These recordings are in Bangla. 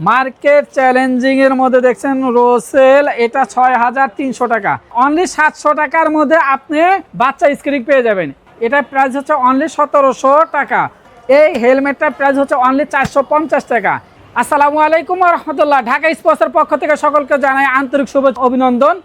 মার্কেট চ্যালেঞ্জিং এর মধ্যে দেখছেন রোসেল, এটা ৬,৩০০ টাকা। অনলি ৭০০ টাকার মধ্যে আপনি বাচ্চা স্ক্রিন পেয়ে যাবেন। এটার প্রাইস হচ্ছে অনলি ১৭০০ টাকা। এই হেলমেটটার প্রাইস হচ্ছে অনলি ৪৫০ টাকা। আসসালামু আলাইকুম ওয়া রাহমাতুল্লাহ। ঢাকা স্পোর্টসের পক্ষ থেকে সকলকে জানাই আন্তরিক শুভেচ্ছা অভিনন্দন।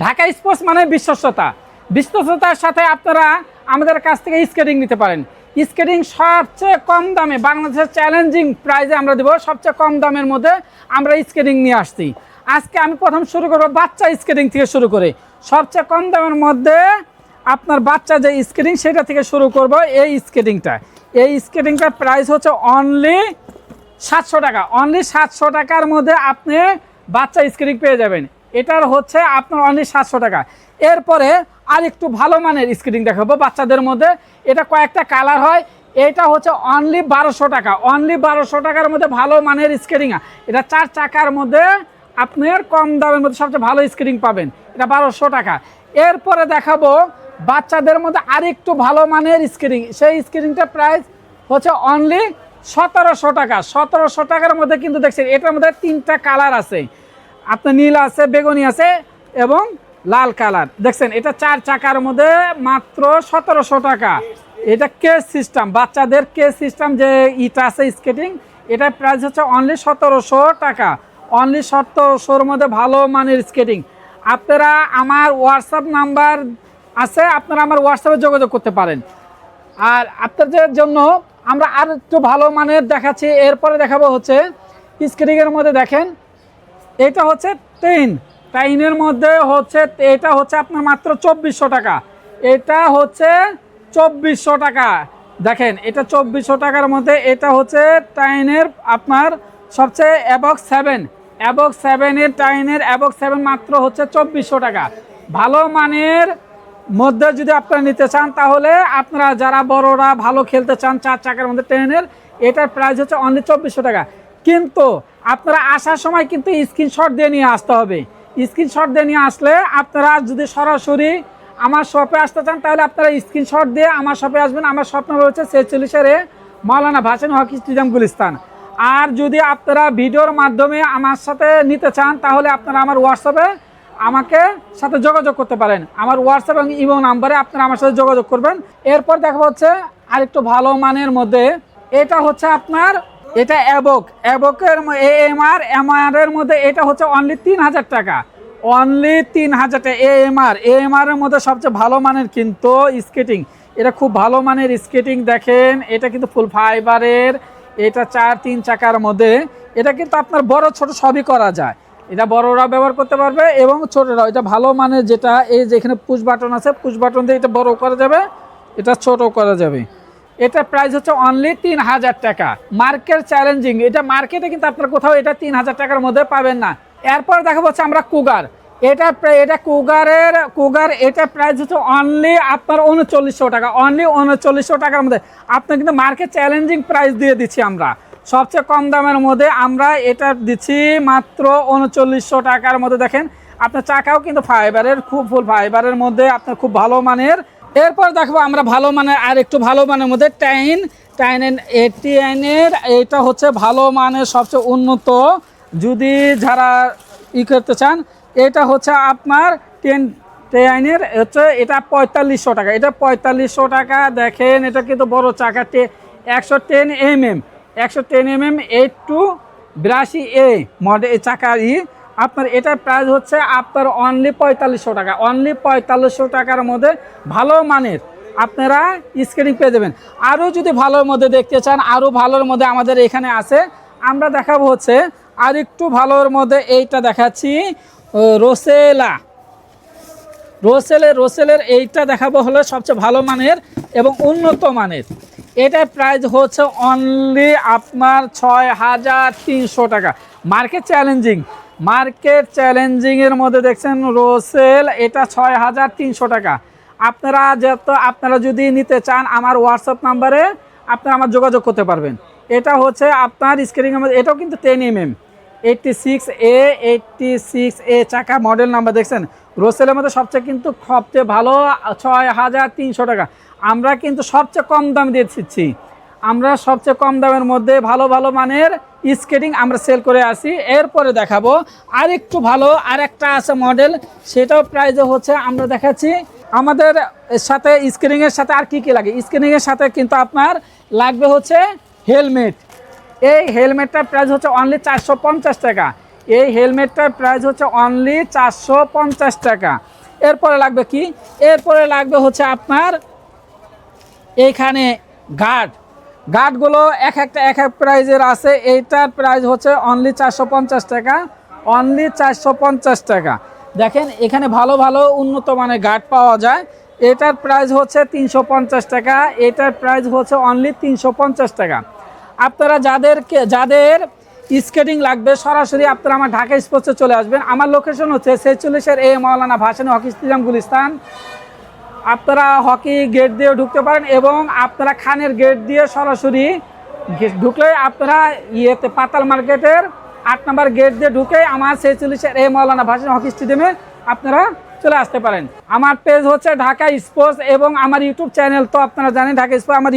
ঢাকা স্পোর্টস মানে বিশ্বস্ততা। বিশ্বস্ততার সাথে আপনারা আমাদের কাছ থেকে স্কেটিং নিতে পারেন। স্কেটিং সবচেয়ে কম দামে বাংলাদেশের চ্যালেঞ্জিং প্রাইজে আমরা দেবো। সবচেয়ে কম দামের মধ্যে আমরা স্কেটিং নিয়ে আসছি। আজকে আমি প্রথম শুরু করবো বাচ্চা স্কেটিং থেকে শুরু করে। সবচেয়ে কম দামের মধ্যে আপনার বাচ্চা যে স্কেটিং সেটা থেকে শুরু করব। এই স্কেটিংটার প্রাইস হচ্ছে অনলি ৭০০ টাকা। অনলি ৭০০ টাকার মধ্যে আপনি বাচ্চা স্কেটিং পেয়ে যাবেন। এটার হচ্ছে আপনার অনলি ৭০০ টাকা। এরপরে আর একটু ভালো মানের স্কেটিং দেখাবো বাচ্চাদের মধ্যে। এটা কয়েকটা কালার হয়। এটা হচ্ছে অনলি ১২০০ টাকা। অনলি ১২০০ টাকার মধ্যে ভালো মানের স্কেটিং। এটা ৪ চাকার মধ্যে আপনার কম দামের মধ্যে সবচেয়ে ভালো স্কেটিং পাবেন। এটা ১২০০ টাকা। এরপরে দেখাবো বাচ্চাদের মধ্যে আরেকটু ভালো মানের স্কেটিং। সেই স্কেটিংটার প্রাইস হচ্ছে অনলি ১৭০০ টাকা। ১৭০০ টাকার মধ্যে কিন্তু দেখছেন এটার মধ্যে 3টা কালার আছে। আপনার নীল আছে, বেগুনি আছে এবং লাল কালার। দেখছেন এটা 4 চাকার মধ্যে মাত্র ১৭০০ টাকা। এটা কেস সিস্টেম, বাচ্চাদের কেস সিস্টেম যে ইটা আছে স্কেটিং, এটার প্রাইস হচ্ছে অনলি ১৭০০ টাকা। অনলি ১৭০০-র মধ্যে ভালো মানের স্কেটিং। আপনারা আমার হোয়াটসঅ্যাপ নাম্বার আছে, আপনারা আমার হোয়াটসঅ্যাপে যোগাযোগ করতে পারেন। আর আপনাদের জন্য আমরা আর একটু ভালো মানের দেখাচ্ছি। এরপরে দেখাবো হচ্ছে স্কেটিংয়ের মধ্যে দেখেন এটা হচ্ছে টাইনের মধ্যে হচ্ছে, এটা হচ্ছে আপনার মাত্র ২৪০০ টাকা। এটা হচ্ছে ২৪০০ টাকা। দেখেন এটা ২৪০০ টাকার মধ্যে। এটা হচ্ছে টাইনের আপনার সবচেয়ে অ্যাবক্স 7 টাইনের অ্যাবক্স 7 মাত্র হচ্ছে ২৪০০ টাকা। ভালো মানের মধ্যে যদি আপনারা নিতে চান তাহলে আপনারা যারা বড়রা ভালো খেলতে চান 4 চাকার মধ্যে ট্রেনের, এটার প্রাইস হচ্ছে অনলি ২৪০০ টাকা। কিন্তু আপনারা আসার সময় কিন্তু স্ক্রিনশট দিয়ে নিয়ে আসতে হবে। স্ক্রিনশট দিয়ে নিয়ে আসলে আপনারা যদি সরাসরি আমার শপে আসতে চান তাহলে আপনারা স্ক্রিনশট দিয়ে আমার শপে আসবেন। আমার শপ নম্বর হচ্ছে ৪৬ মাওলানা ভাসানী হকি স্টেডিয়াম গুলিস্তান। আর যদি আপনারা ভিডিওর মাধ্যমে আমার সাথে নিতে চান তাহলে আপনারা আমার হোয়াটসঅ্যাপে আমাকে সাথে যোগাযোগ করতে পারেন। আমার হোয়াটসঅ্যাপ এবং ইমো নাম্বারে আপনারা আমার সাথে যোগাযোগ করবেন। এরপর দেখা হচ্ছে আরেকটু ভালো মানের মধ্যে এটা হচ্ছে আপনার এটা অ্যাবকের এমআর মধ্যে এটা হচ্ছে অনলি ৩০০০ টাকা। অনলি ৩০০০ টাকা। এএমআর এর মধ্যে সবচেয়ে ভালো মানের কিন্তু স্কেটিং। এটা খুব ভালো মানের স্কেটিং। দেখেন এটা কিন্তু ফুল ফাইবারের। এটা 4-3 চাকার মধ্যে। এটা কিন্তু আপনার বড় ছোট সবই করা যায়। এটা বড়রা ব্যবহার করতে পারবে এবং ছোটরা। এটা ভালো মানের যেটা এই যেখানে পুশ বাটন আছে, পুশ বাটন দিয়ে এটা বড় করা যাবে, এটা ছোট করা যাবে। এটা প্রাইস হচ্ছে অনলি ৩০০০ টাকা। Market challenging. এটা মার্কেটে কিন্তু আপনার কোথাও এটা ৩০০০ টাকার মধ্যে পাবেন না। এরপর দেখা হচ্ছে আমরা কুগার। এটা কুগার এটা প্রাইস হচ্ছে অনলি আপনার ৩৯০০ টাকা। অনলি ৩৯০০ টাকার মধ্যে আপনার কিন্তু মার্কেট চ্যালেঞ্জিং প্রাইস দিয়ে দিচ্ছি আমরা। সবচেয়ে কম দামের মধ্যে আমরা এটা দিচ্ছি মাত্র ৩৯০০ টাকার মধ্যে। দেখেন আপনার চাকাও কিন্তু ফাইবারের, খুব ফুল ফাইবারের মধ্যে আপনার খুব ভালো মানের। এরপর দেখবো আমরা ভালো মানের আর একটু ভালো মানের মধ্যে টাইনের এটা হচ্ছে ভালো মানের সবচেয়ে উন্নত। যদি যারা করতে চান এটা হচ্ছে আপনার টাইনের হচ্ছে এটা ৪৫০০ টাকা। এটা ৪৫০০ টাকা। দেখেন এটা কিন্তু বড় চাকা ১১০ mm 8-82A মডেল চাকার আপনার এটার প্রাইস হচ্ছে আপনার অনলি ৪৫০০ টাকা। অনলি ৪৫০০ টাকার মধ্যে ভালো মানের আপনারা স্কেটিং পেয়ে যাবেন। আরও যদি ভালোর মধ্যে দেখতে চান, আরও ভালোর মধ্যে আমাদের এখানে আছে। আমরা দেখাবো হচ্ছে আর একটু ভালোর মধ্যে এইটা দেখাচ্ছি রোসেলের এইটা দেখাবো হলো সবচেয়ে ভালো মানের এবং উন্নত মানের। এটার প্রাইস হচ্ছে অনলি আপনার ৬৩০০ টাকা। মার্কেট চ্যালেঞ্জিংয়ের মধ্যে দেখছেন রোসেল, এটা ৬৩০০ টাকা। আপনারা যদি নিতে চান আমার হোয়াটসঅ্যাপ নাম্বারে আপনারা আমার যোগাযোগ করতে পারবেন। এটা হচ্ছে আপনার স্কেটিংয়ের মধ্যে, এটাও কিন্তু 10 mm 86A চাকা মডেল নাম্বার। দেখছেন রোসেলের মধ্যে সবচেয়ে ভালো ৬৩০০ টাকা। আমরা কিন্তু সবচেয়ে কম দাম দিয়ে দিচ্ছি। আমরা সবচেয়ে কম দামের মধ্যে ভালো ভালো মানের স্কেটিং আমরা সেল করে আসি। এরপরে দেখাবো আরেকটু ভালো আরেকটা আছে মডেল, সেটাও প্রাইসে হচ্ছে আমরা দেখাচ্ছি। আমাদের সাথে স্কেটিংয়ের সাথে আর কি কি লাগে, স্কেটিংয়ের সাথে কিন্তু আপনার লাগবে হচ্ছে হেলমেট। এই হেলমেটটার প্রাইস হচ্ছে অনলি 450 টাকা। এই হেলমেটটার প্রাইস হচ্ছে অনলি 450 টাকা। এরপরে লাগবে কি, এরপরে লাগবে হচ্ছে আপনার এইখানে গার্ডগুলো এক এক প্রাইজের আছে। এইটার প্রাইস হচ্ছে অনলি 450 টাকা, অনলি 450 টাকা। দেখেন এখানে ভালো ভালো উন্নত মানের গার্ড পাওয়া যায়। এটার প্রাইস হচ্ছে 350 টাকা, এটার প্রাইস হচ্ছে অনলি 350 টাকা। আপনারা যাদের স্কেটিং লাগবে সরাসরি আপনারা আমার ঢাকা স্পোর্টসে চলে আসবেন। আমার লোকেশন হচ্ছে 46 এ মাওলানা ভাসানী হকি স্টেডিয়াম গুলিস্তান। আপনারা হকি গেট দিয়ে ঢুকতে পারেন এবং আপনারা খানের গেট দিয়ে সরাসরি ঢুকলে আপনারা পাতাল মার্কেটের 8 নম্বর গেট দিয়ে ঢুকে আমার 46 এ মাওলানা ভাসানী হকি স্টেডিয়ামে আপনারা চলে আসতে পারেন। আমার পেজ হচ্ছে ঢাকা স্পোর্টস এবং আমার ইউটিউব চ্যানেল তো আপনারা জানেন ঢাকা স্পোর্টস। আমার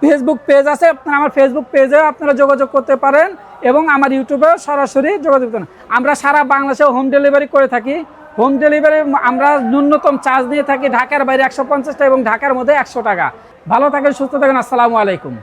ফেসবুক পেজ আছে, আপনারা আমার ফেসবুক পেজে আপনারা যোগাযোগ করতে পারেন এবং আমার ইউটিউবেও সরাসরি যোগাযোগ করেন। আমরা সারা বাংলাদেশে হোম ডেলিভারি করে থাকি। হোম ডেলিভারি আমরা ন্যূনতম চার্জ নিয়ে থাকি ঢাকার বাইরে 150 টাকা এবং ঢাকার মধ্যে 100 টাকা। ভালো থাকেন, সুস্থ থাকেন, আসসালামু আলাইকুম।